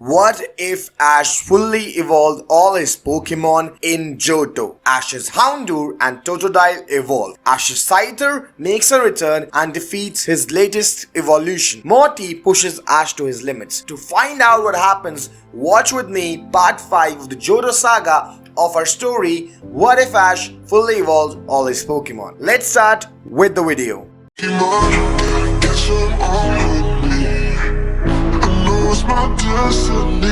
What if Ash fully evolved all his Pokémon in Johto? Ash's Houndour and Totodile evolve. Ash's Scyther makes a return and defeats his latest evolution. Morty pushes Ash to his limits. To find out what happens, watch with me part 5 of the Johto saga of our story, What if Ash fully evolved all his Pokémon. Let's start with the video. My destiny,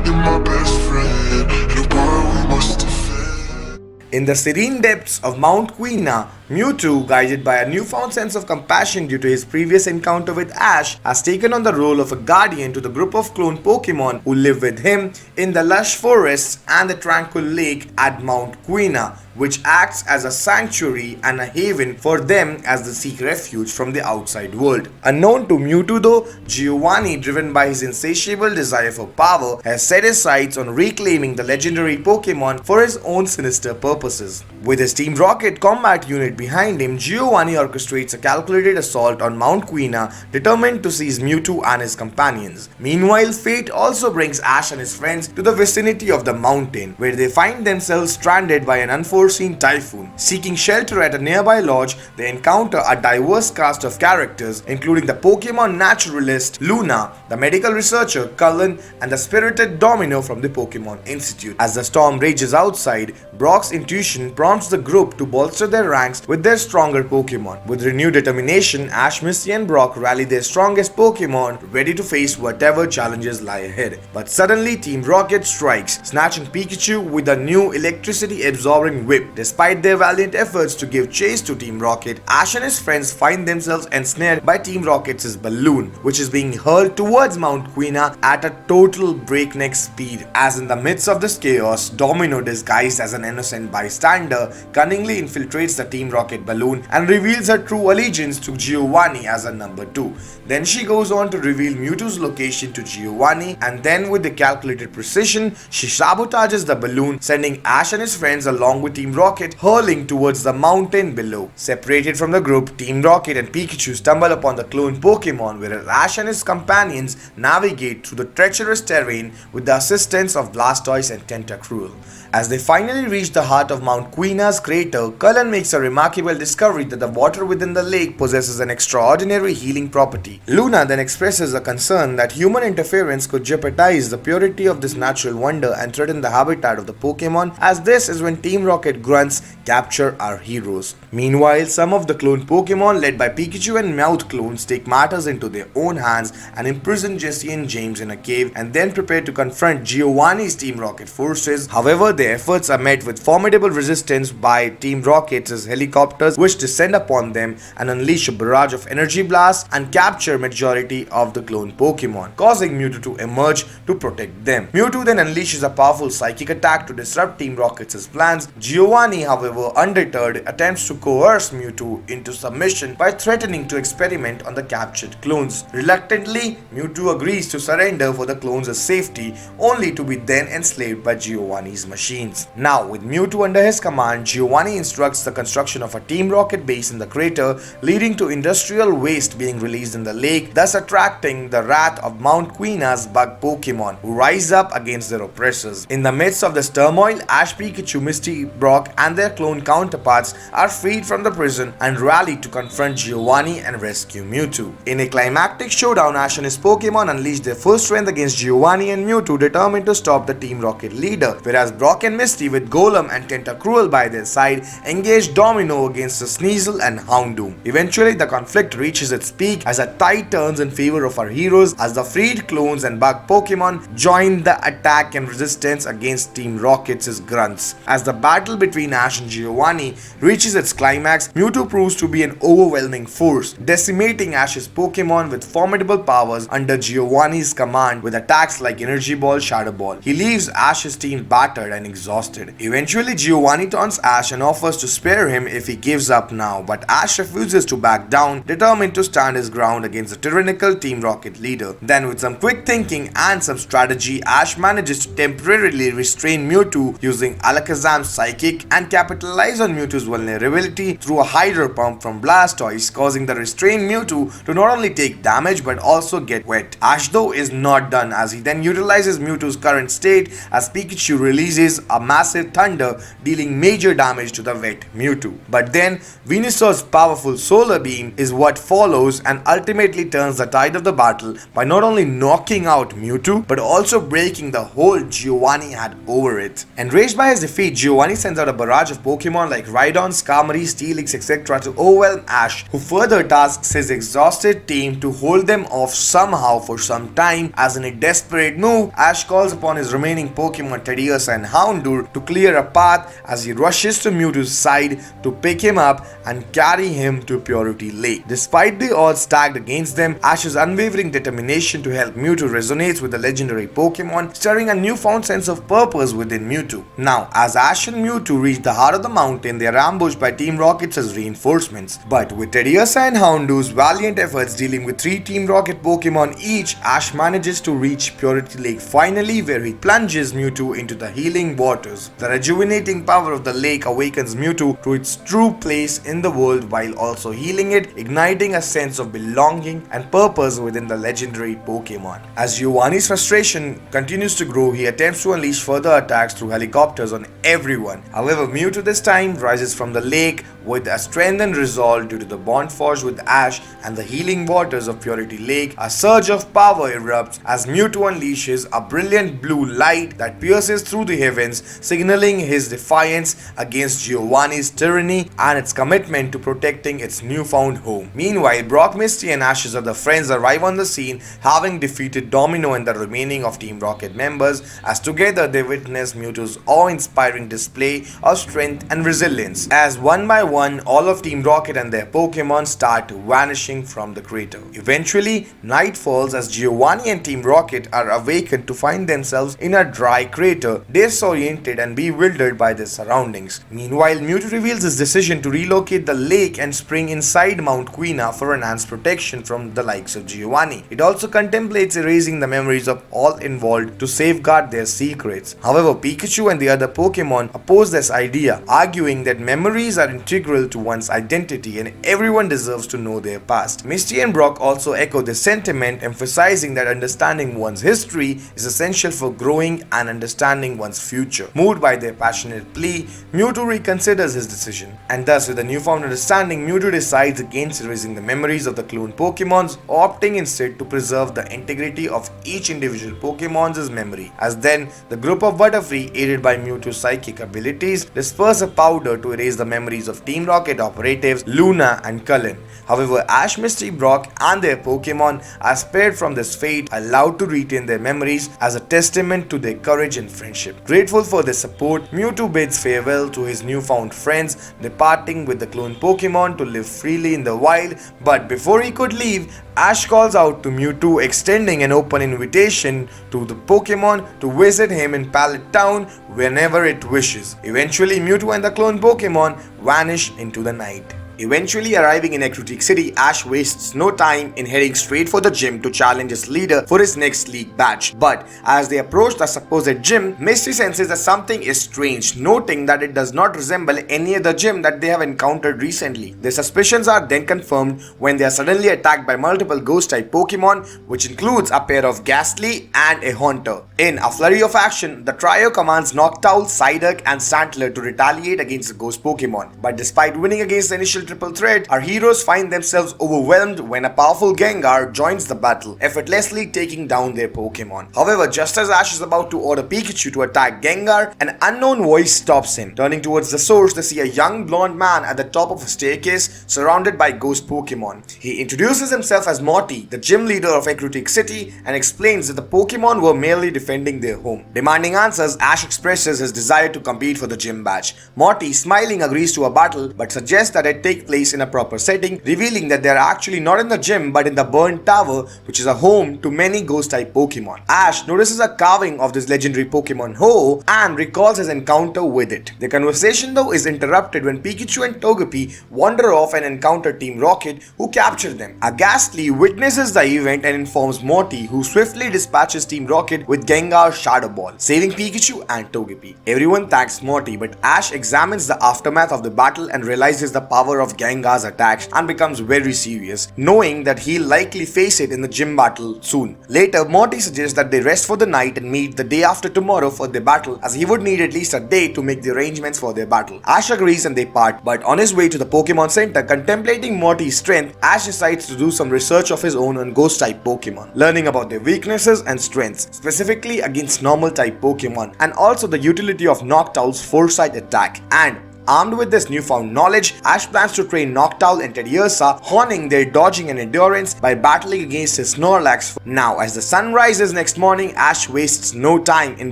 you're my best friend, and a world we must defend. In the serene depths of Mount Quena, Mewtwo, guided by a newfound sense of compassion due to his previous encounter with Ash, has taken on the role of a guardian to the group of clone Pokémon who live with him in the lush forests and the tranquil lake at Mount Quena, which acts as a sanctuary and a haven for them as they seek refuge from the outside world. Unknown to Mewtwo though, Giovanni, driven by his insatiable desire for power, has set his sights on reclaiming the legendary Pokémon for his own sinister purposes. With his Team Rocket combat unit behind him, Giovanni orchestrates a calculated assault on Mount Quena, determined to seize Mewtwo and his companions. Meanwhile, fate also brings Ash and his friends to the vicinity of the mountain, where they find themselves stranded by an unforeseen typhoon. Seeking shelter at a nearby lodge, they encounter a diverse cast of characters, including the Pokémon naturalist Luna, the medical researcher Cullen, and the spirited Domino from the Pokémon Institute. As the storm rages outside, Brock's intuition prompts the group to bolster their ranks with their stronger Pokémon. With renewed determination, Ash, Misty and Brock rally their strongest Pokémon, ready to face whatever challenges lie ahead. But suddenly Team Rocket strikes, snatching Pikachu with a new electricity-absorbing whip. Despite their valiant efforts to give chase to Team Rocket, Ash and his friends find themselves ensnared by Team Rocket's balloon, which is being hurled towards Mount Quena at a total breakneck speed. As in the midst of this chaos, Domino, disguised as an innocent bystander, cunningly infiltrates the Team Rocket balloon and reveals her true allegiance to Giovanni as a number 2. Then she goes on to reveal Mewtwo's location to Giovanni, and then with the calculated precision, she sabotages the balloon, sending Ash and his friends along with Team Rocket hurling towards the mountain below. Separated from the group, Team Rocket and Pikachu stumble upon the clone Pokémon, whereas Ash and his companions navigate through the treacherous terrain with the assistance of Blastoise and Tentacruel. As they finally reach the heart of Mount Quena's crater, Cullen makes a remarkable discovery that the water within the lake possesses an extraordinary healing property. Luna then expresses a concern that human interference could jeopardize the purity of this natural wonder and threaten the habitat of the Pokémon, as this is when Team Rocket grunts capture our heroes. Meanwhile, some of the clone Pokémon led by Pikachu and Meowth clones take matters into their own hands and imprison Jessie and James in a cave and then prepare to confront Giovanni's Team Rocket forces. However, their efforts are met with formidable resistance by Team Rocket's helicopters, which descend upon them and unleash a barrage of energy blasts and capture majority of the clone Pokémon, causing Mewtwo to emerge to protect them. Mewtwo then unleashes a powerful psychic attack to disrupt Team Rocket's plans. Giovanni, however, undeterred, attempts to coerce Mewtwo into submission by threatening to experiment on the captured clones. Reluctantly, Mewtwo agrees to surrender for the clones' safety, only to be then enslaved by Giovanni's machines. Now, with Mewtwo under his command, Giovanni instructs the construction of a Team Rocket base in the crater, leading to industrial waste being released in the lake, thus attracting the wrath of Mount Quena's bug Pokémon, who rise up against their oppressors. In the midst of this turmoil, Ash, Pikachu, Misty, Brock and their clone counterparts are freed from the prison and rally to confront Giovanni and rescue Mewtwo. In a climactic showdown, Ash and his Pokémon unleash their full strength against Giovanni and Mewtwo, determined to stop the Team Rocket leader, whereas Brock and Misty, with Golem and Tentacruel by their side, engage Domino against the Sneasel and Houndour. Eventually, the conflict reaches its peak as a tide turns in favor of our heroes, as the freed clones and bug Pokémon join the attack and resistance against Team Rocket's grunts. As the battle between Ash and Giovanni reaches its climax, Mewtwo proves to be an overwhelming force, decimating Ash's Pokémon with formidable powers under Giovanni's command with attacks like Energy Ball, Shadow Ball. He leaves Ash's team battered and exhausted. Eventually, Giovanni taunts Ash and offers to spare him if if he gives up now, but Ash refuses to back down, determined to stand his ground against the tyrannical Team Rocket leader. Then with some quick thinking and some strategy, Ash manages to temporarily restrain Mewtwo using Alakazam's Psychic and capitalize on Mewtwo's vulnerability through a Hydro Pump from Blastoise, causing the restrained Mewtwo to not only take damage but also get wet. Ash though is not done, as he then utilizes Mewtwo's current state as Pikachu releases a massive thunder, dealing major damage to the wet Mewtwo. But then Venusaur's powerful Solar Beam is what follows and ultimately turns the tide of the battle by not only knocking out Mewtwo but also breaking the hold Giovanni had over it. Enraged by his defeat, Giovanni sends out a barrage of Pokemon like Rhydon, Skarmory, Steelix, etc. to overwhelm Ash, who further tasks his exhausted team to hold them off somehow for some time. As in a desperate move, Ash calls upon his remaining Pokemon Teddiursa and Houndour to clear a path as he rushes to Mewtwo's side to pick him up and carry him to Purity Lake. Despite the odds stacked against them, Ash's unwavering determination to help Mewtwo resonates with the legendary Pokemon, stirring a newfound sense of purpose within Mewtwo. Now, as Ash and Mewtwo reach the heart of the mountain, they are ambushed by Team Rocket's reinforcements. But with Teddiursa and Houndour's valiant efforts dealing with 3 Team Rocket Pokemon each, Ash manages to reach Purity Lake finally, where he plunges Mewtwo into the healing waters. The rejuvenating power of the lake awakens Mewtwo to its true place in the world while also healing it, igniting a sense of belonging and purpose within the legendary Pokemon. As Giovanni's frustration continues to grow, he attempts to unleash further attacks through helicopters on everyone. However, Mewtwo this time rises from the lake with a strengthened resolve due to the bond forged with Ash and the healing waters of Purity Lake. A surge of power erupts as Mewtwo unleashes a brilliant blue light that pierces through the heavens, signaling his defiance against Giovanni's tyranny and its commitment to protecting its newfound home. Meanwhile, Brock, Misty and Ash's other friends arrive on the scene, having defeated Domino and the remaining of Team Rocket members, as together they witness Mewtwo's awe-inspiring display of strength and resilience. As one by one, all of Team Rocket and their Pokemon start vanishing from the crater. Eventually, night falls as Giovanni and Team Rocket are awakened to find themselves in a dry crater, disoriented and bewildered by their surroundings. Meanwhile, Mewtwo reveals his decision to relocate the lake and spring inside Mount Quena for enhanced protection from the likes of Giovanni. It also contemplates erasing the memories of all involved to safeguard their secrets. However, Pikachu and the other Pokemon oppose this idea, arguing that memories are integral to one's identity and everyone deserves to know their past. Misty and Brock also echo this sentiment, emphasizing that understanding one's history is essential for growing and understanding one's future. Moved by their passionate plea, Mewtwo reconsiders his decision, and thus with a newfound understanding, Mewtwo decides against erasing the memories of the clone Pokemons, opting instead to preserve the integrity of each individual Pokemon's memory. As then, the group of Butterfree, aided by Mewtwo's psychic abilities, disperse a powder to erase the memories of Team Rocket operatives Luna and Cullen. However, Ash, Misty, Brock and their Pokemon are spared from this fate, allowed to retain their memories as a testament to their courage and friendship. Grateful for their support, Mewtwo bids farewell to his newfound friends, departing with the clone Pokemon to live freely in the wild. But before he could leave, Ash calls out to Mewtwo, extending an open invitation to the Pokemon to visit him in Pallet Town whenever it wishes. Eventually, Mewtwo and the clone Pokemon vanish into the night. Eventually arriving in Ecruteak City, Ash wastes no time in heading straight for the gym to challenge his leader for his next league badge. But as they approach the supposed gym, Misty senses that something is strange, noting that it does not resemble any other gym that they have encountered recently. Their suspicions are then confirmed when they are suddenly attacked by multiple ghost-type Pokemon, which includes a pair of Ghastly and a Haunter. In a flurry of action, the trio commands Noctowl, Psyduck and Stantler to retaliate against the ghost Pokemon. But despite winning against the initial triple threat, our heroes find themselves overwhelmed when a powerful Gengar joins the battle, effortlessly taking down their Pokemon. However, just as Ash is about to order Pikachu to attack Gengar, an unknown voice stops him. Turning towards the source, they see a young blonde man at the top of a staircase surrounded by ghost Pokemon. He introduces himself as Morty, the gym leader of Ecruteak City, and explains that the Pokemon were merely defending their home. Demanding answers, Ash expresses his desire to compete for the gym badge. Morty, smiling, agrees to a battle but suggests that it takes take place in a proper setting, revealing that they are actually not in the gym but in the burnt tower, which is a home to many ghost-type Pokemon. Ash notices a carving of this legendary Pokemon Ho and recalls his encounter with it. The conversation though is interrupted when Pikachu and Togepi wander off and encounter Team Rocket, who capture them. Ghastly witnesses the event and informs Morty, who swiftly dispatches Team Rocket with Gengar's Shadow Ball, saving Pikachu and Togepi. Everyone thanks Morty, but Ash examines the aftermath of the battle and realizes the power of Gengar's attacks and becomes very serious, knowing that he'll likely face it in the gym battle soon. Later, Morty suggests that they rest for the night and meet the day after tomorrow for their battle, as he would need at least a day to make the arrangements for their battle. Ash agrees and they part, but on his way to the Pokemon Center, contemplating Morty's strength, Ash decides to do some research of his own on ghost-type Pokemon, learning about their weaknesses and strengths, specifically against normal-type Pokemon, and also the utility of Noctowl's Foresight attack. And armed with this newfound knowledge, Ash plans to train Noctowl and Teddiursa, honing their dodging and endurance by battling against his Snorlax. Now, as the sun rises next morning, Ash wastes no time in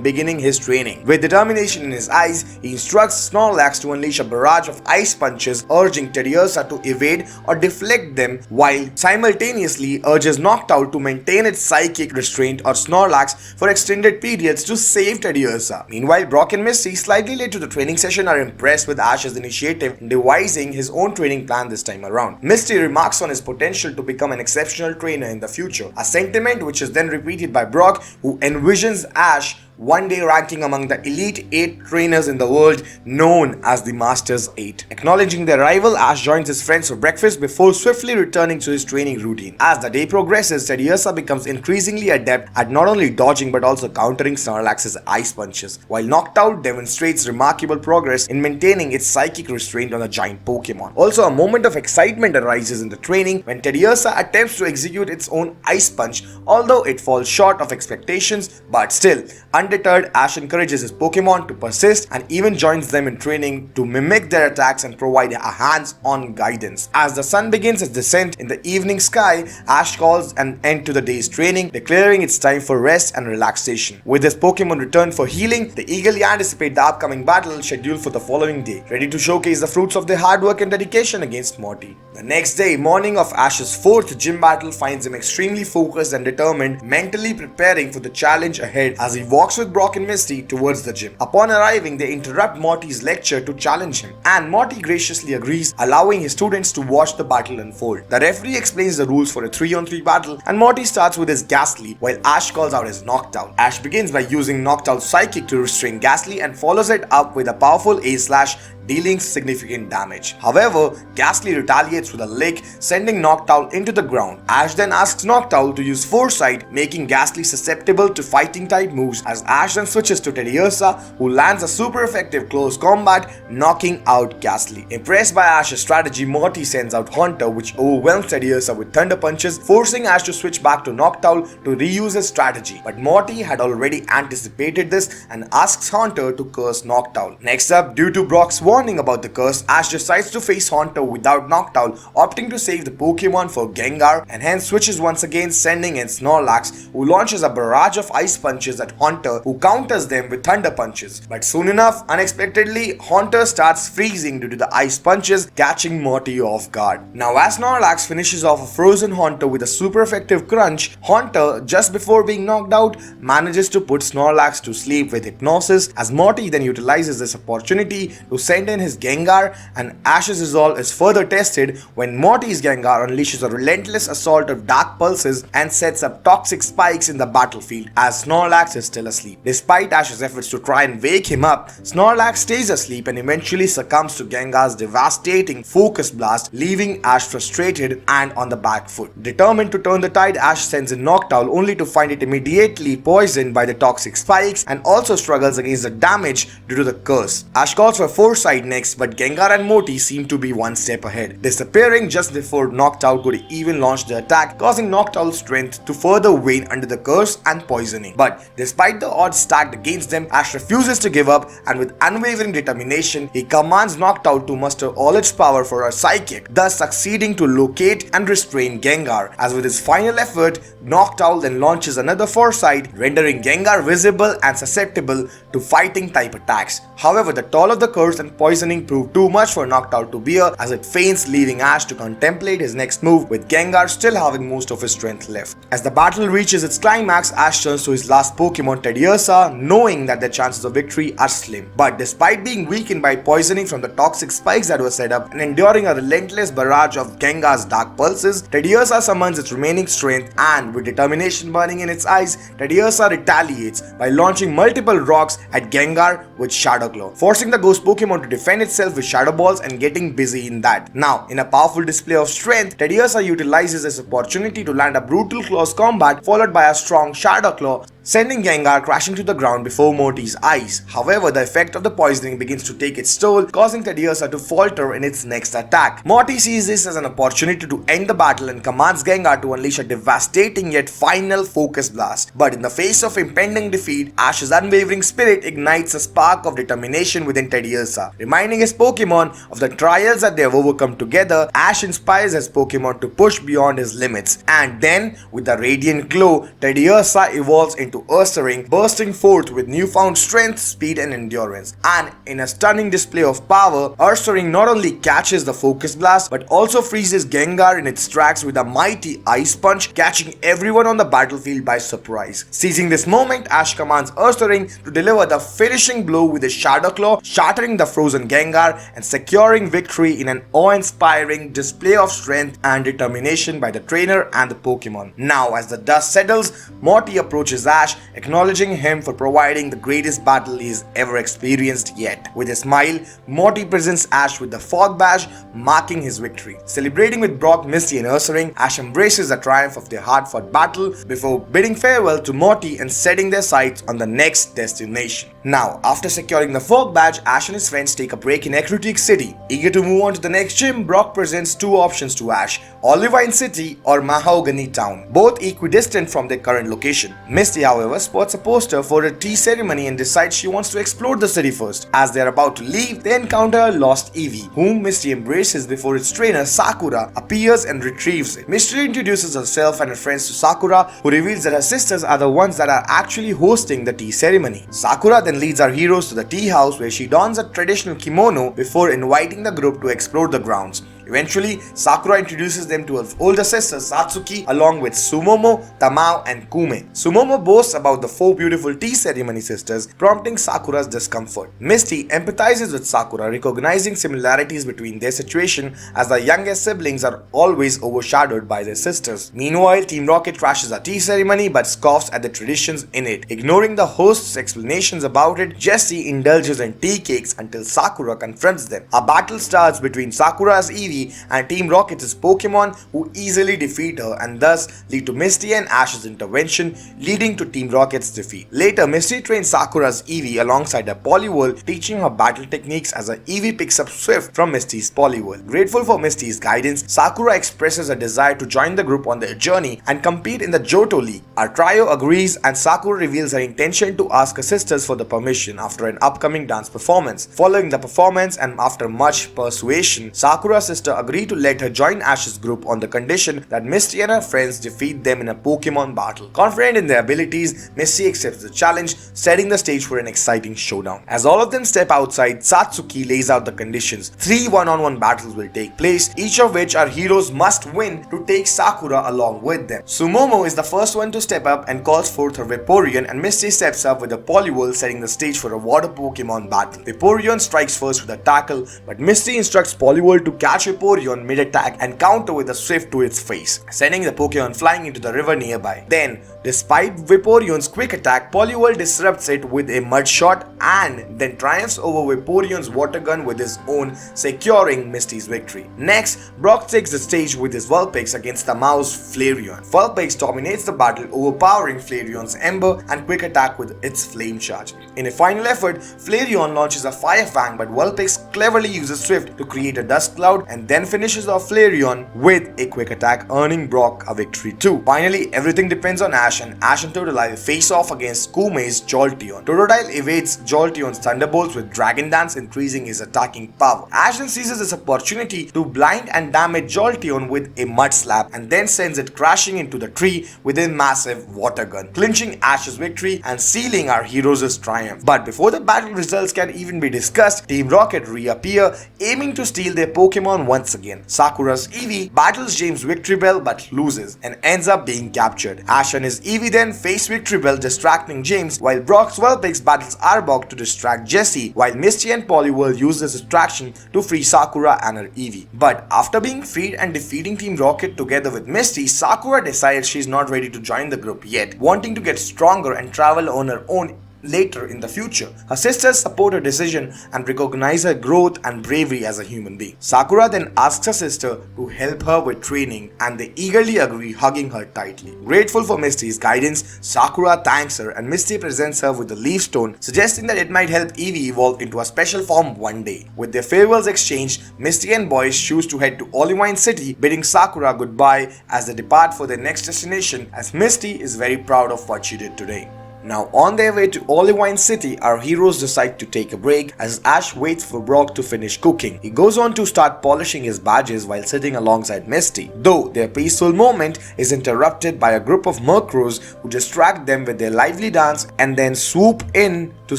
beginning his training. With determination in his eyes, he instructs Snorlax to unleash a barrage of ice punches, urging Teddiursa to evade or deflect them, while simultaneously urges Noctowl to maintain its psychic restraint or Snorlax for extended periods to save Teddiursa. Meanwhile, Brock and Misty, slightly late to the training session, are impressed with Ash's initiative in devising his own training plan this time around. Misty remarks on his potential to become an exceptional trainer in the future, a sentiment which is then repeated by Brock, who envisions Ash one day ranking among the elite 8 trainers in the world, known as the Masters 8. Acknowledging their arrival, Ash joins his friends for breakfast before swiftly returning to his training routine. As the day progresses, Teddiursa becomes increasingly adept at not only dodging but also countering Snorlax's ice punches, while Noctowl demonstrates remarkable progress in maintaining its psychic restraint on the giant Pokemon. Also, a moment of excitement arises in the training when Teddiursa attempts to execute its own ice punch, although it falls short of expectations, but still, undeterred, Ash encourages his Pokemon to persist and even joins them in training to mimic their attacks and provide a hands-on guidance. As the sun begins its descent in the evening sky, Ash calls an end to the day's training, declaring it's time for rest and relaxation. With his Pokemon returned for healing, they eagerly anticipate the upcoming battle scheduled for the following day, ready to showcase the fruits of their hard work and dedication against Morty. The next day, morning of Ash's 4th gym battle finds him extremely focused and determined, mentally preparing for the challenge ahead as he walks with Brock and Misty towards the gym. Upon arriving, they interrupt Morty's lecture to challenge him, and Morty graciously agrees, allowing his students to watch the battle unfold. The referee explains the rules for a 3-on-3 battle, and Morty starts with his Ghastly, while Ash calls out his Noctowl. Ash begins by using Noctowl's Psychic to restrain Ghastly and follows it up with a powerful A-slash, dealing significant damage. However, Ghastly retaliates with a lick, sending Noctowl into the ground. Ash then asks Noctowl to use Foresight, making Ghastly susceptible to fighting type moves, as Ash then switches to Teddiursa, who lands a super effective close combat, knocking out Ghastly. Impressed by Ash's strategy, Morty sends out Haunter, which overwhelms Teddiursa with thunder punches, forcing Ash to switch back to Noctowl to reuse his strategy. But Morty had already anticipated this and asks Haunter to curse Noctowl. Next up, due to Brock's warning about the curse, Ash decides to face Haunter without Noctowl, opting to save the Pokemon for Gengar, and hence switches once again, sending in Snorlax, who launches a barrage of ice punches at Haunter, who counters them with thunder punches. But soon enough, unexpectedly, Haunter starts freezing due to the ice punches, catching Morty off guard. Now, as Snorlax finishes off a frozen Haunter with a super effective crunch, Haunter, just before being knocked out, manages to put Snorlax to sleep with hypnosis, as Morty then utilizes this opportunity to send in his Gengar, and Ash's resolve is further tested when Morty's Gengar unleashes a relentless assault of dark pulses and sets up toxic spikes in the battlefield as Snorlax is still asleep. Despite Ash's efforts to try and wake him up, Snorlax stays asleep and eventually succumbs to Gengar's devastating focus blast, leaving Ash frustrated and on the back foot. Determined to turn the tide, Ash sends in Noctowl only to find it immediately poisoned by the toxic spikes and also struggles against the damage due to the curse. Ash calls for Foresight next, but Gengar and Morty seem to be one step ahead, disappearing just before Noctowl could even launch the attack, causing Noctowl's strength to further wane under the curse and poisoning. But despite the odds stacked against them, Ash refuses to give up, and with unwavering determination, he commands Noctowl to muster all its power for a psychic, thus succeeding to locate and restrain Gengar. As with his final effort, Noctowl then launches another Foresight, rendering Gengar visible and susceptible to fighting type attacks. However, the toll of the curse and poisoning proved too much for Noctowl to bear as it faints, leaving Ash to contemplate his next move, with Gengar still having most of his strength left. As the battle reaches its climax, Ash turns to his last Pokemon Teddiursa, knowing that the chances of victory are slim. But despite being weakened by poisoning from the toxic spikes that were set up and enduring a relentless barrage of Gengar's dark pulses, Teddiursa summons its remaining strength, and with determination burning in its eyes, Teddiursa retaliates by launching multiple rocks at Gengar with Shadow Claw, forcing the ghost Pokemon to defend itself with Shadow Balls and getting busy in that. Now, in a powerful display of strength, Teddiursa utilizes this opportunity to land a brutal Claws combat followed by a strong Shadow Claw, sending Gengar crashing to the ground before Morty's eyes. However, the effect of the poisoning begins to take its toll, causing Teddiursa to falter in its next attack. Morty sees this as an opportunity to end the battle and commands Gengar to unleash a devastating yet final Focus Blast. But in the face of impending defeat, Ash's unwavering spirit ignites a spark of determination within Teddiursa. Reminding his Pokemon of the trials that they have overcome together, Ash inspires his Pokemon to push beyond his limits. And then, with a radiant glow, Teddiursa evolves into Ursaring, bursting forth with newfound strength, speed and endurance. And in a stunning display of power, Ursaring not only catches the Focus Blast but also freezes Gengar in its tracks with a mighty Ice Punch, catching everyone on the battlefield by surprise. Seizing this moment, Ash commands Ursaring to deliver the finishing blow with his Shadow Claw, shattering the frozen Gengar and securing victory in an awe-inspiring display of strength and determination by the trainer and the Pokemon. Now, as the dust settles, Morty approaches Ash, acknowledging him for providing the greatest battle he's ever experienced yet. With a smile, Morty presents Ash with the Fog Badge, marking his victory. Celebrating with Brock, Misty and Ursaring, Ash embraces the triumph of their hard-fought battle before bidding farewell to Morty and setting their sights on the next destination. Now, after securing the Fog Badge, Ash and his friends take a break in Ecruteak City. Eager to move on to the next gym, Brock presents two options to Ash: Olivine City or Mahogany Town, both equidistant from their current location. Misty, however, spots a poster for a tea ceremony and decides she wants to explore the city first. As they are about to leave, they encounter a lost Eevee, whom Misty embraces before its trainer Sakura appears and retrieves it. Misty introduces herself and her friends to Sakura, who reveals that her sisters are the ones that are actually hosting the tea ceremony. Sakura then leads our heroes to the tea house, where she dons a traditional kimono before inviting the group to explore the grounds. Eventually, Sakura introduces them to her older sister Satsuki along with Sumomo, Tamao and Kume. Sumomo boasts about the four beautiful tea ceremony sisters, prompting Sakura's discomfort. Misty empathizes with Sakura, recognizing similarities between their situation as the youngest siblings are always overshadowed by their sisters. Meanwhile, Team Rocket crashes a tea ceremony but scoffs at the traditions in it. Ignoring the host's explanations about it, Jessie indulges in tea cakes until Sakura confronts them. A battle starts between Sakura's Eevee and Team Rocket's Pokemon, who easily defeat her and thus lead to Misty and Ash's intervention, leading to Team Rocket's defeat. Later, Misty trains Sakura's Eevee alongside her Poliwhirl, teaching her battle techniques as her Eevee picks up Swift from Misty's Poliwhirl. Grateful for Misty's guidance, Sakura expresses a desire to join the group on their journey and compete in the Johto League. Our trio agrees and Sakura reveals her intention to ask her sisters for the permission after an upcoming dance performance. Following the performance and after much persuasion, Sakura's sister agreed to let her join Ash's group on the condition that Misty and her friends defeat them in a Pokemon battle. Confident in their abilities, Misty accepts the challenge, setting the stage for an exciting showdown. As all of them step outside, Satsuki lays out the conditions. 3 one-on-one battles will take place, each of which our heroes must win to take Sakura along with them. Sumomo is the first one to step up and calls forth her Vaporeon, and Misty steps up with a Poliwhirl, setting the stage for a water Pokemon battle. Vaporeon strikes first with a tackle, but Misty instructs Poliwhirl to catch Vaporeon mid-attack and counter with a Swift to its face, sending the Pokemon flying into the river nearby. Then, despite Vaporeon's quick attack, Poliwhirl disrupts it with a Mud Shot and then triumphs over Vaporeon's Water Gun with his own, securing Misty's victory. Next, Brock takes the stage with his Vulpix against the mouse Flareon. Vulpix dominates the battle, overpowering Flareon's Ember and quick attack with its Flame Charge. In a final effort, Flareon launches a Fire Fang, but Vulpix cleverly uses Swift to create a dust cloud and then finishes off Flareon with a quick attack, earning Brock a victory too. Finally, everything depends on Ash, and Ash and Totodile face off against Kume's Jolteon. Totodile evades Jolteon's Thunderbolts with Dragon Dance, increasing his attacking power. Ash then seizes this opportunity to blind and damage Jolteon with a Mud Slap and then sends it crashing into the tree with a massive Water Gun, clinching Ash's victory and sealing our heroes' triumph. But before the battle results can even be discussed, Team Rocket reappear, aiming to steal their Pokemon once again. Sakura's Eevee battles James' Victreebel but loses and ends up being captured. Ash and his Eevee then face Victreebel, distracting James, while Brock's Vulpix battles Arbok to distract Jessie, while Misty and Poliwhirl use this distraction to free Sakura and her Eevee. But after being freed and defeating Team Rocket together with Misty, Sakura decides she's not ready to join the group yet, wanting to get stronger and travel on her own later in the future. Her sisters support her decision and recognize her growth and bravery as a human being. Sakura then asks her sister to help her with training, and they eagerly agree, hugging her tightly. Grateful for Misty's guidance, Sakura thanks her and Misty presents her with the Leaf Stone, suggesting that it might help Eevee evolve into a special form one day. With their farewells exchanged, Misty and boys choose to head to Olivine City, bidding Sakura goodbye as they depart for their next destination, as Misty is very proud of what she did today. Now on their way to Olivine City, our heroes decide to take a break as Ash waits for Brock to finish cooking. He goes on to start polishing his badges while sitting alongside Misty, though their peaceful moment is interrupted by a group of Murkrows who distract them with their lively dance and then swoop in to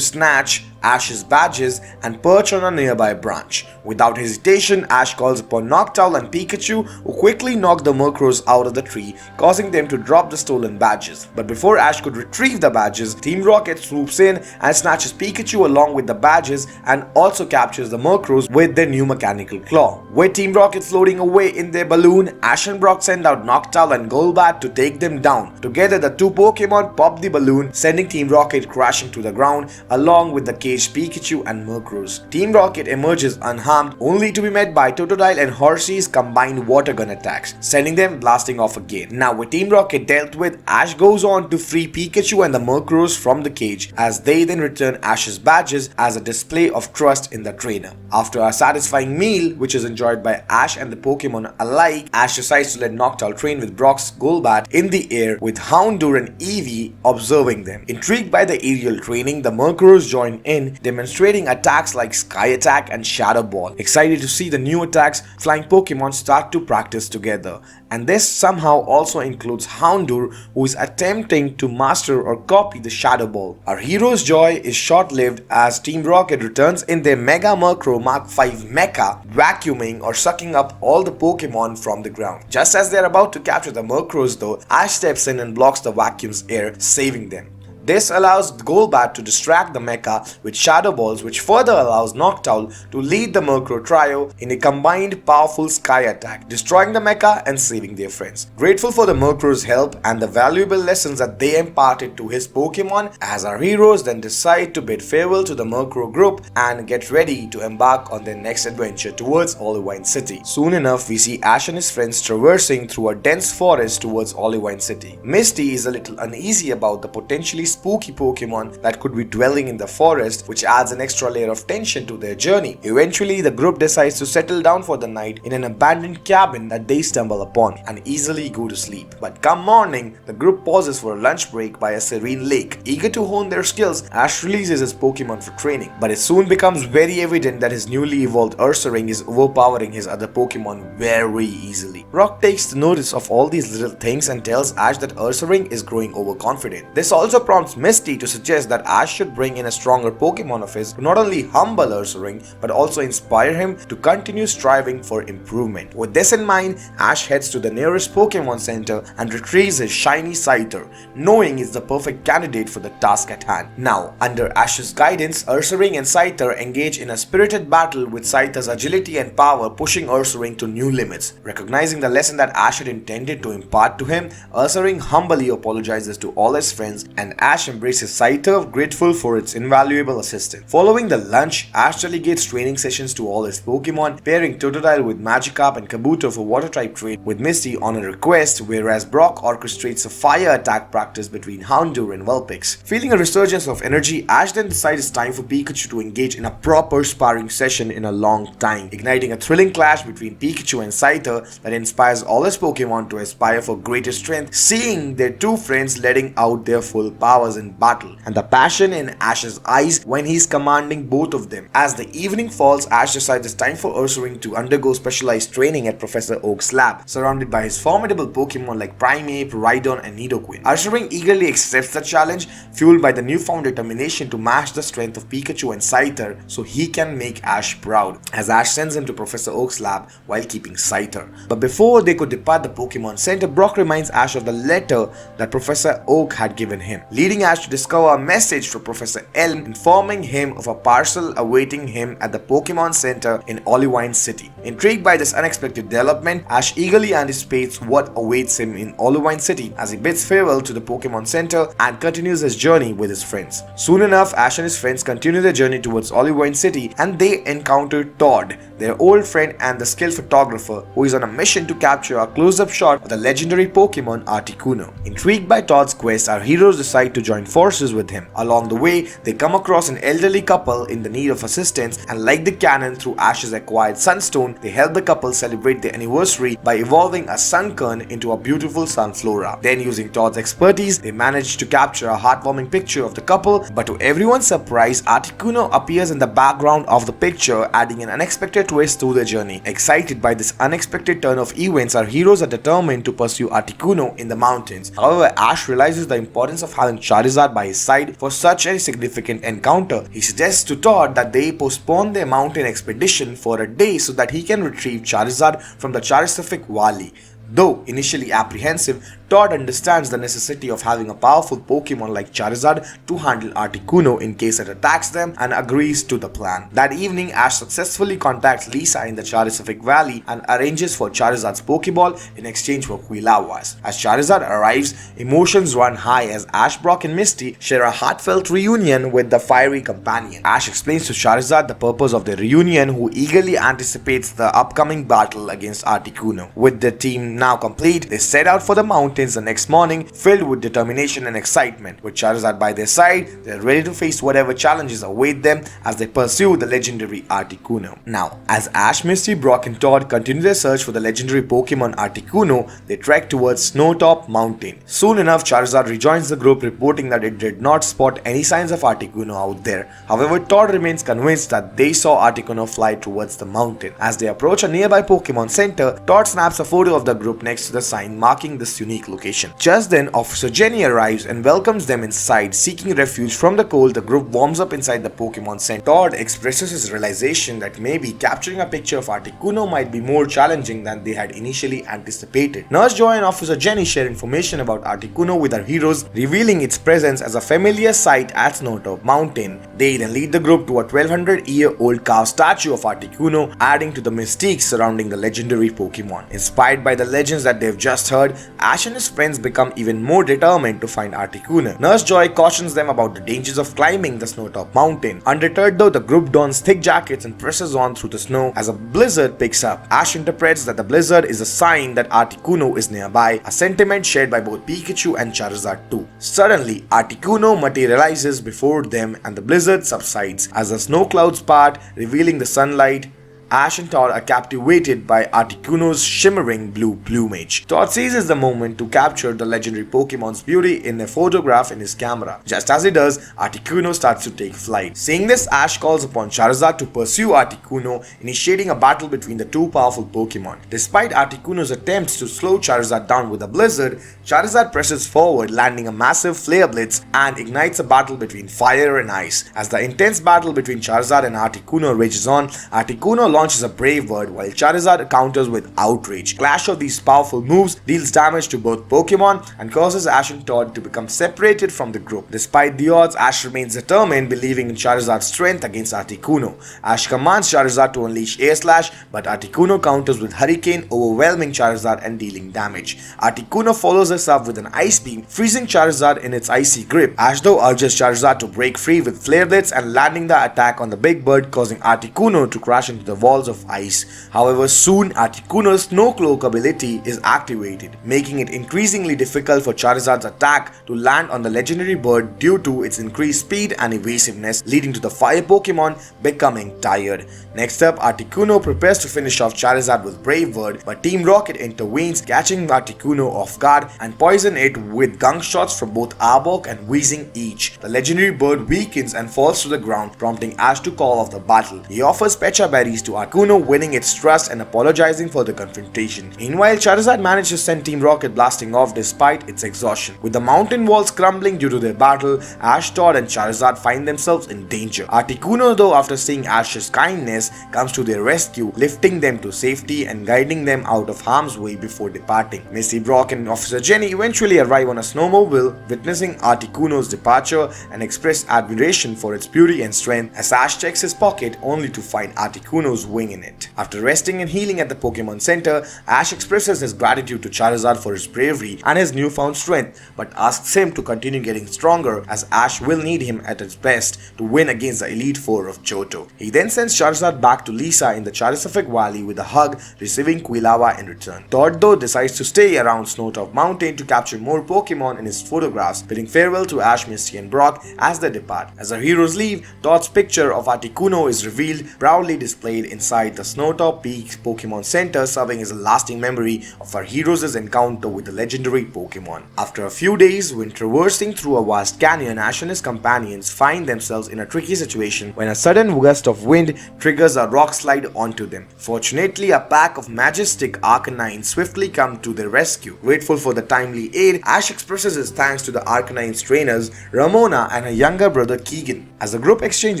snatch Ash's badges and perch on a nearby branch. Without hesitation, Ash calls upon Noctowl and Pikachu, who quickly knock the Murkrows out of the tree, causing them to drop the stolen badges. But before Ash could retrieve the badges, Team Rocket swoops in and snatches Pikachu along with the badges and also captures the Murkrows with their new mechanical claw. With Team Rocket floating away in their balloon, Ash and Brock send out Noctowl and Golbat to take them down. Together, the two Pokemon pop the balloon, sending Team Rocket crashing to the ground along with the caged Pikachu and Murkrows. Team Rocket emerges unharmed, only to be met by Totodile and Horsey's combined water gun attacks, sending them blasting off again. Now with Team Rocket dealt with, Ash goes on to free Pikachu and the Murkrows from the cage, as they then return Ash's badges as a display of trust in the trainer. After a satisfying meal, which is enjoyed by Ash and the Pokemon alike, Ash decides to let Noctowl train with Brock's Golbat in the air, with Houndour and Eevee observing them. Intrigued by the aerial training, the Murkrows join in, demonstrating attacks like Sky Attack and Shadow Ball. Excited to see the new attacks, flying Pokemon start to practice together. And this somehow also includes Houndour, who is attempting to master or copy the Shadow Ball. Our hero's joy is short-lived as Team Rocket returns in their Mega Murkrow Mark V Mecha, vacuuming or sucking up all the Pokemon from the ground. Just as they are about to capture the Murkrows though, Ash steps in and blocks the vacuum's air, saving them. This allows Golbat to distract the mecha with Shadow Balls, which further allows Noctowl to lead the Murkrow trio in a combined powerful Sky Attack, destroying the mecha and saving their friends. Grateful for the Murkrow's help and the valuable lessons that they imparted to his Pokemon, as our heroes then decide to bid farewell to the Murkrow group and get ready to embark on their next adventure towards Olivine City. Soon enough, we see Ash and his friends traversing through a dense forest towards Olivine City. Misty is a little uneasy about the potentially spooky Pokemon that could be dwelling in the forest, which adds an extra layer of tension to their journey. Eventually, the group decides to settle down for the night in an abandoned cabin that they stumble upon and easily go to sleep. But come morning, the group pauses for a lunch break by a serene lake. Eager to hone their skills, Ash releases his Pokemon for training, but it soon becomes very evident that his newly evolved Ursaring is overpowering his other Pokemon very easily. Rock takes notice of all these little things and tells Ash that Ursaring is growing overconfident. This also prompts Misty to suggest that Ash should bring in a stronger Pokemon of his to not only humble Ursaring but also inspire him to continue striving for improvement. With this in mind, Ash heads to the nearest Pokemon Center and retrieves his shiny Scyther, knowing it's the perfect candidate for the task at hand. Now, under Ash's guidance, Ursaring and Scyther engage in a spirited battle, with Scyther's agility and power pushing Ursaring to new limits. Recognizing the lesson that Ash had intended to impart to him, Ursaring humbly apologizes to all his friends, and Ash embraces Scyther, grateful for its invaluable assistance. Following the lunch, Ash delegates training sessions to all his Pokemon, pairing Totodile with Magikarp and Kabuto for water-type trade with Misty on a request, whereas Brock orchestrates a fire attack practice between Houndour and Vulpix. Feeling a resurgence of energy, Ash then decides it's time for Pikachu to engage in a proper sparring session in a long time, igniting a thrilling clash between Pikachu and Scyther that inspires all his Pokemon to aspire for greater strength, seeing their two friends letting out their full power powers in battle, and the passion in Ash's eyes when he's commanding both of them. As the evening falls, Ash decides it's time for Ursaring to undergo specialized training at Professor Oak's lab, surrounded by his formidable Pokemon like Primeape, Rhydon, and Nidoqueen. Ursaring eagerly accepts the challenge, fueled by the newfound determination to match the strength of Pikachu and Scyther so he can make Ash proud, as Ash sends him to Professor Oak's lab while keeping Scyther. But before they could depart the Pokemon Center, Brock reminds Ash of the letter that Professor Oak had given him, leading Ash to discover a message from Professor Elm informing him of a parcel awaiting him at the Pokemon Center in Olivine City. Intrigued by this unexpected development, Ash eagerly anticipates what awaits him in Olivine City as he bids farewell to the Pokemon Center and continues his journey with his friends. Soon enough, Ash and his friends continue their journey towards Olivine City and they encounter Todd, their old friend and the skilled photographer who is on a mission to capture a close-up shot of the legendary Pokemon Articuno. Intrigued by Todd's quest, our heroes decide to join forces with him. Along the way, they come across an elderly couple in the need of assistance, and like the cannon through Ash's acquired Sunstone, they help the couple celebrate their anniversary by evolving a Sunkern into a beautiful Sunflora. Then, using Todd's expertise, they manage to capture a heartwarming picture of the couple, but to everyone's surprise, Articuno appears in the background of the picture, adding an unexpected twist to their journey. Excited by this unexpected turn of events, our heroes are determined to pursue Articuno in the mountains. However, Ash realizes the importance of having Charizard by his side for such a significant encounter. He suggests to Todd that they postpone their mountain expedition for a day so that he can retrieve Charizard from the Charizard Valley. Though initially apprehensive, Todd understands the necessity of having a powerful Pokemon like Charizard to handle Articuno in case it attacks them and agrees to the plan. That evening, Ash successfully contacts Lisa in the Charizard Valley and arranges for Charizard's Pokeball in exchange for Quilavas. As Charizard arrives, emotions run high as Ash, Brock, and Misty share a heartfelt reunion with the fiery companion. Ash explains to Charizard the purpose of the reunion, who eagerly anticipates the upcoming battle against Articuno. With the team now complete, they set out for the mountains the next morning, filled with determination and excitement. With Charizard by their side, they're ready to face whatever challenges await them as they pursue the legendary Articuno. Now, as Ash, Misty, Brock, and Todd continue their search for the legendary Pokemon Articuno, they trek towards Snowtop Mountain. Soon enough, Charizard rejoins the group, reporting that it did not spot any signs of Articuno out there. However, Todd remains convinced that they saw Articuno fly towards the mountain. As they approach a nearby Pokemon Center, Todd snaps a photo of the group next to the sign marking this unique location. Just then, Officer Jenny arrives and welcomes them inside. Seeking refuge from the cold, the group warms up inside the Pokemon Center. Todd expresses his realization that maybe capturing a picture of Articuno might be more challenging than they had initially anticipated. Nurse Joy and Officer Jenny share information about Articuno with our heroes, revealing its presence as a familiar sight at Snowtop Mountain. They then lead the group to a 1200-year-old carved statue of Articuno, adding to the mystique surrounding the legendary Pokemon. Inspired by the legends that they've just heard, Ash and his friends become even more determined to find Articuno. Nurse Joy cautions them about the dangers of climbing the Snowtop Mountain. Undeterred though, the group dons thick jackets and presses on through the snow as a blizzard picks up. Ash interprets that the blizzard is a sign that Articuno is nearby, a sentiment shared by both Pikachu and Charizard too. Suddenly, Articuno materializes before them and the blizzard subsides as the snow clouds part, revealing the sunlight. Ash and Todd are captivated by Articuno's shimmering blue plumage. Todd seizes the moment to capture the legendary Pokemon's beauty in a photograph in his camera. Just as he does, Articuno starts to take flight. Seeing this, Ash calls upon Charizard to pursue Articuno, initiating a battle between the two powerful Pokemon. Despite Articuno's attempts to slow Charizard down with a blizzard, Charizard presses forward, landing a massive Flare Blitz and ignites a battle between fire and ice. As the intense battle between Charizard and Articuno rages on, Articuno launches a Brave Bird while Charizard counters with Outrage. Clash of these powerful moves deals damage to both Pokemon and causes Ash and Todd to become separated from the group. Despite the odds, Ash remains determined, believing in Charizard's strength against Articuno. Ash commands Charizard to unleash Air Slash, but Articuno counters with Hurricane, overwhelming Charizard and dealing damage. Articuno follows this up with an Ice Beam, freezing Charizard in its icy grip. Ash though urges Charizard to break free with Flare Blitz and landing the attack on the Big Bird, causing Articuno to crash into the walls of ice. However, soon Articuno's Snow Cloak ability is activated, making it increasingly difficult for Charizard's attack to land on the legendary bird due to its increased speed and evasiveness, leading to the fire Pokemon becoming tired. Next up, Articuno prepares to finish off Charizard with Brave Word, but Team Rocket intervenes, catching Articuno off guard and poison it with gunk shots from both Arbok and Weezing each. The legendary bird weakens and falls to the ground, prompting Ash to call off the battle. He offers Pecha Berries to Articuno, winning its trust and apologizing for the confrontation. Meanwhile, Charizard manages to send Team Rocket blasting off despite its exhaustion. With the mountain walls crumbling due to their battle, Ash, Todd and Charizard find themselves in danger. Articuno, though, after seeing Ash's kindness, comes to their rescue, lifting them to safety and guiding them out of harm's way before departing. Misty, Brock and Officer Jenny eventually arrive on a snowmobile, witnessing Articuno's departure and express admiration for its beauty and strength as Ash checks his pocket only to find Articuno's wing in it. After resting and healing at the Pokemon Center, Ash expresses his gratitude to Charizard for his bravery and his newfound strength, but asks him to continue getting stronger as Ash will need him at his best to win against the Elite Four of Johto. He then sends Charizard back to Lisa in the Charizard Valley with a hug, receiving Quilava in return. Todd, though, decides to stay around Snowtop Mountain to capture more Pokemon in his photographs, bidding farewell to Ash, Misty and Brock as they depart. As the heroes leave, Todd's picture of Articuno is revealed, proudly displayed inside the Snowtop Peak Pokemon Center, serving as a lasting memory of our heroes' encounter with the legendary Pokemon. After a few days, when traversing through a vast canyon, Ash and his companions find themselves in a tricky situation when a sudden gust of wind triggers a rock slide onto them. Fortunately, a pack of majestic Arcanines swiftly come to their rescue. Grateful for the timely aid, Ash expresses his thanks to the Arcanine's trainers, Ramona and her younger brother Keegan. As the group exchanged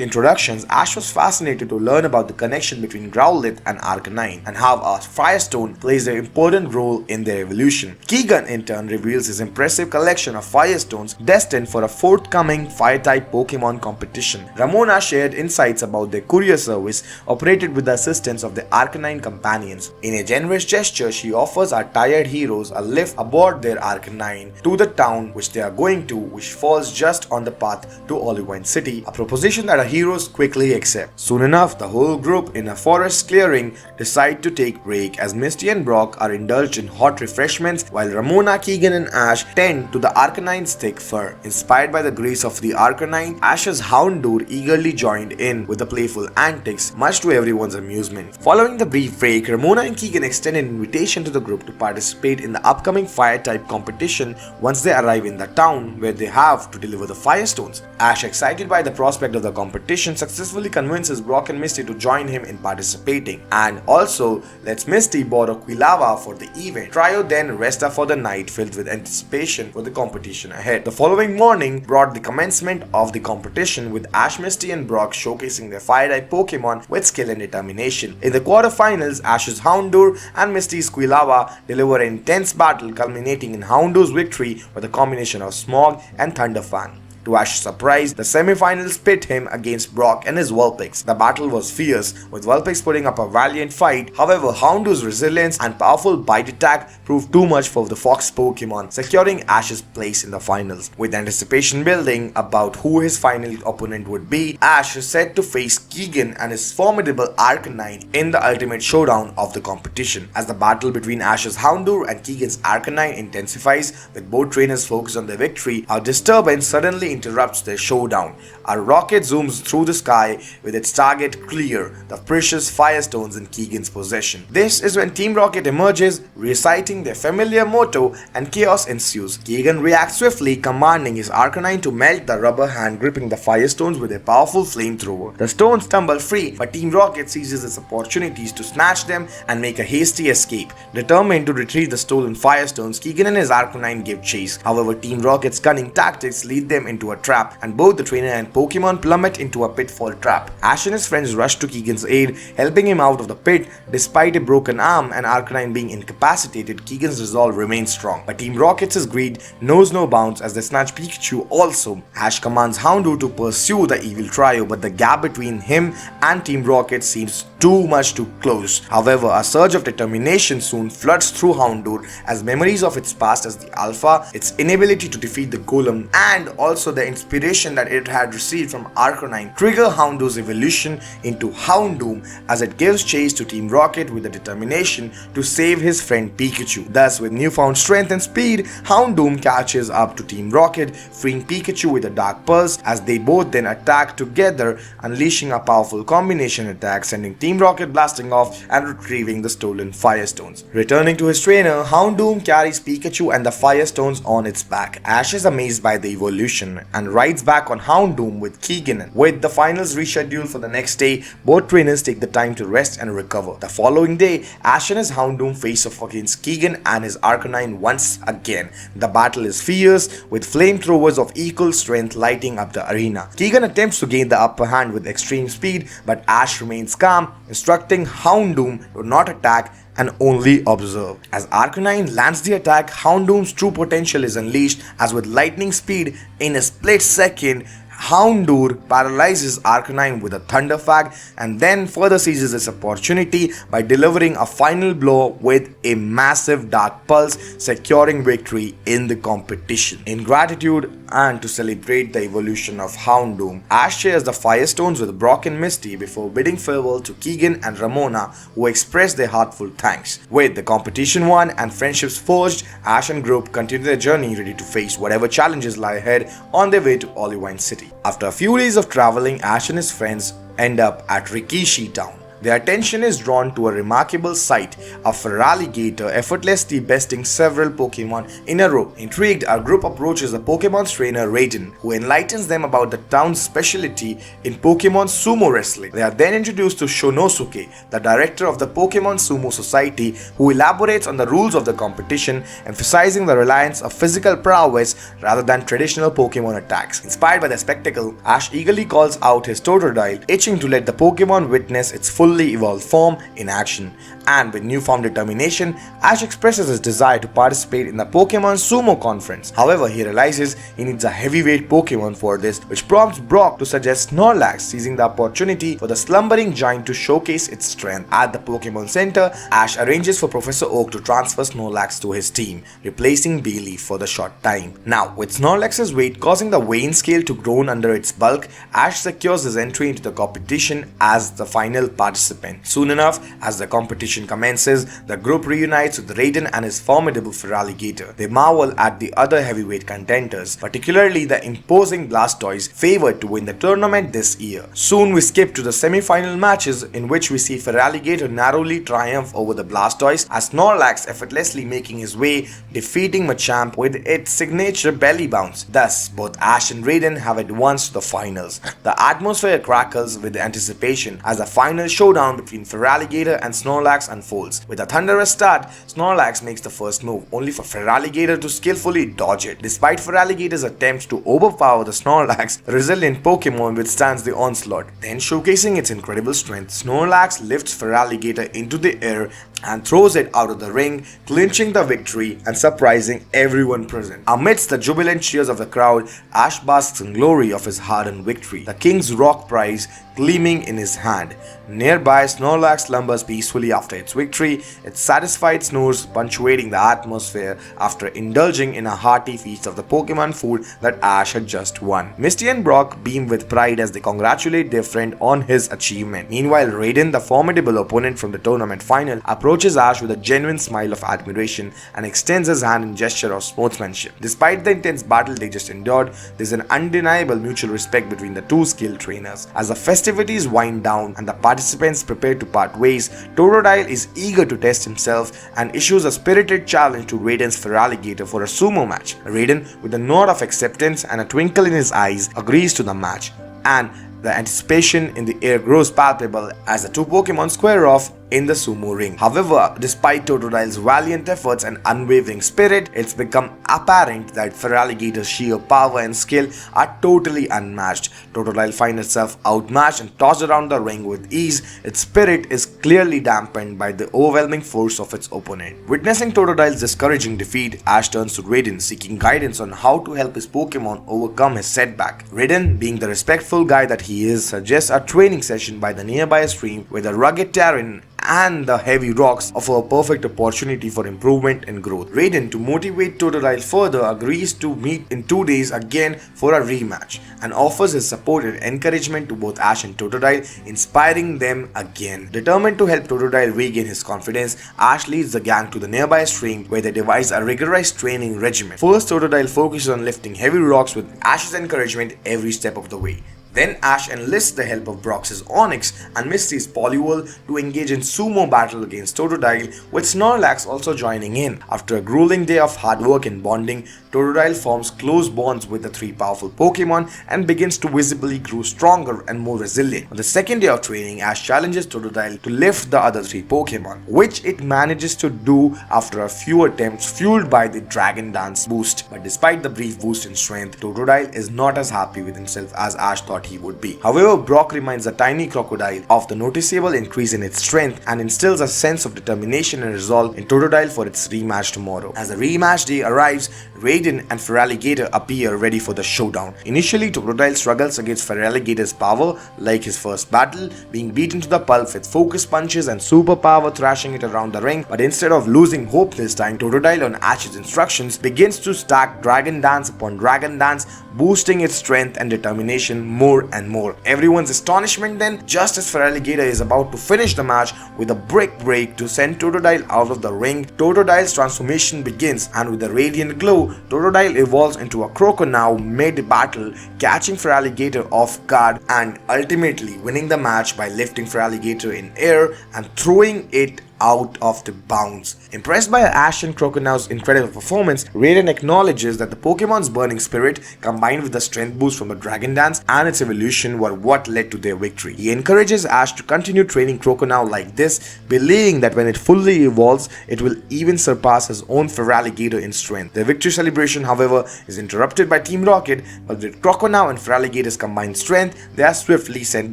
introductions, Ash was fascinated to learn about the connection between Growlithe and Arcanine and how a Firestone plays an important role in their evolution. Keegan in turn reveals his impressive collection of Firestones destined for a forthcoming Fire-type Pokemon competition. Ramona shared insights about their courier service operated with the assistance of the Arcanine companions. In a generous gesture, she offers our tired heroes a lift aboard their Arcanine to the town which they are going to, which falls just on the path to Olivine City, a proposition that our heroes quickly accept. Soon enough, the whole group in a forest clearing decide to take break as Misty and Brock are indulged in hot refreshments while Ramona, Keegan and Ash tend to the Arcanine's thick fur. Inspired by the grace of the Arcanine, Ash's Houndour eagerly joined in with the playful antics, much to everyone's amusement. Following the brief break, Ramona and Keegan extend an invitation to the group to participate in the upcoming Fire-type competition once they arrive in the town where they have to deliver the Firestones. Ash, excited by the prospect of the competition, successfully convinces Brock and Misty to join him in participating, and also lets Misty borrow Quilava for the event. Trio then rest up for the night, filled with anticipation for the competition ahead. The following morning brought the commencement of the competition, with Ash, Misty and Brock showcasing their Fire-type Pokemon with skill and determination. In the quarterfinals, Ash's Houndour and Misty's Quilava deliver an intense battle, culminating in Houndour's victory with a combination of Smog and Thunderfang. To Ash's surprise, the semi-finals pit him against Brock and his Vulpix. The battle was fierce, with Vulpix putting up a valiant fight. However, Houndour's resilience and powerful bite attack proved too much for the Fox Pokemon, securing Ash's place in the finals. With anticipation building about who his final opponent would be, Ash is set to face Keegan and his formidable Arcanine in the ultimate showdown of the competition. As the battle between Ash's Houndour and Keegan's Arcanine intensifies, with both trainers focused on their victory, a disturbance suddenly interrupts their showdown. A rocket zooms through the sky with its target clear, the precious Firestones in Keegan's possession. This is when Team Rocket emerges, reciting their familiar motto, and chaos ensues. Keegan reacts swiftly, commanding his Arcanine to melt the rubber hand gripping the Firestones with a powerful flamethrower. The stones tumble free, but Team Rocket seizes its opportunities to snatch them and make a hasty escape. Determined to retrieve the stolen Firestones, Keegan and his Arcanine give chase. However, Team Rocket's cunning tactics lead them into a trap, and both the trainer and Pokemon plummet into a pitfall trap. Ash and his friends rush to Keegan's aid, helping him out of the pit. Despite a broken arm and Arcanine being incapacitated, Keegan's resolve remains strong. But Team Rocket's greed knows no bounds as they snatch Pikachu also. Ash commands Houndour to pursue the evil trio, but the gap between him and Team Rocket seems too much too close. However, a surge of determination soon floods through Houndour as memories of its past as the Alpha, its inability to defeat the Golem, and also the inspiration that it had received from Arcanine trigger Houndoom's evolution into Houndoom as it gives chase to Team Rocket with the determination to save his friend Pikachu. Thus, with newfound strength and speed, Houndoom catches up to Team Rocket, freeing Pikachu with a Dark Pulse as they both then attack together, unleashing a powerful combination attack, sending Team Rocket blasting off and retrieving the stolen Fire Stones. Returning to his trainer, Houndoom carries Pikachu and the Fire Stones on its back. Ash is amazed by the evolution and rides back on Houndoom with Keegan. With the finals rescheduled for the next day, both trainers take the time to rest and recover. The following day, Ash and his Houndoom face off against Keegan and his Arcanine once again. The battle is fierce, with flamethrowers of equal strength lighting up the arena. Keegan attempts to gain the upper hand with extreme speed, but Ash remains calm, instructing Houndoom to not attack and only observe. As Arcanine lands the attack, Houndoom's true potential is unleashed, as with lightning speed, in a split second, Houndoom paralyzes Arcanine with a Thunder Fang and then further seizes this opportunity by delivering a final blow with a massive Dark Pulse, securing victory in the competition. In gratitude and to celebrate the evolution of Houndoom, Ash shares the Fire Stones with Brock and Misty before bidding farewell to Keegan and Ramona, who express their heartfelt thanks. With the competition won and friendships forged, Ash and group continue their journey, ready to face whatever challenges lie ahead on their way to Olivine City. After a few days of traveling, Ash and his friends end up at Rikishi Town. Their attention is drawn to a remarkable sight, a Feraligatr effortlessly besting several Pokemon in a row. Intrigued, our group approaches the Pokémon Trainer Raiden, who enlightens them about the town's specialty in Pokemon Sumo wrestling. They are then introduced to Shonosuke, the director of the Pokemon Sumo Society, who elaborates on the rules of the competition, emphasizing the reliance of physical prowess rather than traditional Pokemon attacks. Inspired by the spectacle, Ash eagerly calls out his Totodile, itching to let the Pokemon witness its fully evolved form in action. And with newfound determination, Ash expresses his desire to participate in the Pokemon Sumo conference. However, he realizes he needs a heavyweight Pokemon for this, which prompts Brock to suggest Snorlax, seizing the opportunity for the slumbering giant to showcase its strength. At the Pokemon Center, Ash arranges for Professor Oak to transfer Snorlax to his team, replacing Bailey for the short time. Now, with Snorlax's weight causing the weighing scale to groan under its bulk, Ash secures his entry into the competition as the final participant. Soon enough, as the competition commences, the group reunites with Raiden and his formidable Feraligatr. They marvel at the other heavyweight contenders, particularly the imposing Blastoise, favored to win the tournament this year. Soon we skip to the semi-final matches, in which we see Feraligatr narrowly triumph over the Blastoise, as Snorlax effortlessly making his way, defeating Machamp with its signature belly bounce. Thus, both Ash and Raiden have advanced to the finals. The atmosphere crackles with anticipation as the final showdown between Feraligatr and Snorlax unfolds. With a thunderous start, Snorlax makes the first move, only for Feraligatr to skillfully dodge it. Despite Feraligatr's attempts to overpower the Snorlax, the resilient Pokemon withstands the onslaught. Then, showcasing its incredible strength, Snorlax lifts Feraligatr into the air and throws it out of the ring, clinching the victory and surprising everyone present. Amidst the jubilant cheers of the crowd, Ash basks in glory of his hard-earned victory, the King's Rock prize gleaming in his hand. Nearby, Snorlax slumbers peacefully after its victory, its satisfied snores punctuating the atmosphere after indulging in a hearty feast of the Pokemon food that Ash had just won. Misty and Brock beam with pride as they congratulate their friend on his achievement. Meanwhile, Raiden, the formidable opponent from the tournament final, approaches Ash with a genuine smile of admiration and extends his hand in gesture of sportsmanship. Despite the intense battle they just endured, there's an undeniable mutual respect between the two skilled trainers. As the festivities wind down and the participants prepare to part ways, Totodile is eager to test himself and issues a spirited challenge to Raiden's Feraligatr for a sumo match. Raiden, with a nod of acceptance and a twinkle in his eyes, agrees to the match, and the anticipation in the air grows palpable as the two Pokemon square off in the sumo ring. However, despite Totodile's valiant efforts and unwavering spirit, it's become apparent that Feraligatr's sheer power and skill are totally unmatched. Totodile finds itself outmatched and tossed around the ring with ease. Its spirit is clearly dampened by the overwhelming force of its opponent. Witnessing Totodile's discouraging defeat, Ash turns to Raiden, seeking guidance on how to help his Pokemon overcome his setback. Raiden, being the respectful guy that he is, suggests a training session by the nearby stream where the rugged Terran and the heavy rocks offer a perfect opportunity for improvement and growth. Raiden, to motivate Totodile further, agrees to meet in 2 days again for a rematch and offers his support and encouragement to both Ash and Totodile, inspiring them again. Determined to help Totodile regain his confidence, Ash leads the gang to the nearby stream where they devise a rigorous training regimen. First, Totodile focuses on lifting heavy rocks with Ash's encouragement every step of the way. Then Ash enlists the help of Brox's Onyx and Misty's Poliwhirl to engage in sumo battle against Totodile, with Snorlax also joining in. After a grueling day of hard work and bonding, Totodile forms close bonds with the three powerful Pokemon and begins to visibly grow stronger and more resilient. On the second day of training, Ash challenges Totodile to lift the other three Pokemon, which it manages to do after a few attempts fueled by the Dragon Dance boost. But despite the brief boost in strength, Totodile is not as happy with himself as Ash thought he would be. However, Brock reminds the tiny crocodile of the noticeable increase in its strength and instills a sense of determination and resolve in Totodile for its rematch tomorrow. As the rematch day arrives, Raiden and Feraligatr appear ready for the showdown. Initially, Totodile struggles against Feraligatr's power, like his first battle, being beaten to the pulp with focus punches and superpower thrashing it around the ring, but instead of losing hope this time, Totodile on Ash's instructions begins to stack Dragon Dance upon Dragon Dance, boosting its strength and determination more and more. Everyone's astonishment then, just as Feraligatr is about to finish the match with a brick break to send Totodile out of the ring, Totodile's transformation begins, and with a radiant glow, Totodile evolves into a Croconaw mid-battle, catching Feraligatr off guard and ultimately winning the match by lifting Feraligatr in air and throwing it out of the bounds. Impressed by Ash and Croconaw's incredible performance, Raiden acknowledges that the Pokemon's burning spirit combined with the strength boost from the Dragon Dance and its evolution were what led to their victory. He encourages Ash to continue training Croconaw like this, believing that when it fully evolves, it will even surpass his own Feraligatr in strength. Their victory celebration, however, is interrupted by Team Rocket, but with Croconaw and Feraligatr's combined strength, they are swiftly sent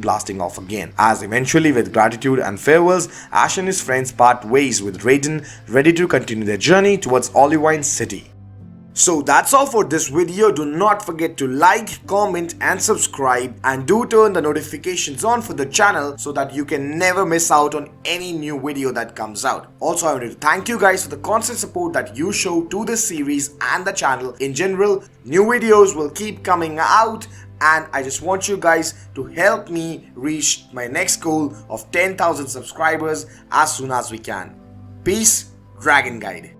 blasting off again. As eventually, with gratitude and farewells, Ash and his friends part ways with Raiden, ready to continue their journey towards Olivine City. So that's all for this video. Do not forget to like, comment and subscribe, and do turn the notifications on for the channel so that you can never miss out on any new video that comes out. Also, I want to thank you guys for the constant support that you show to this series and the channel in general. New videos will keep coming out, and I just want you guys to help me reach my next goal of 10,000 subscribers as soon as we can. Peace, Dragon Guide.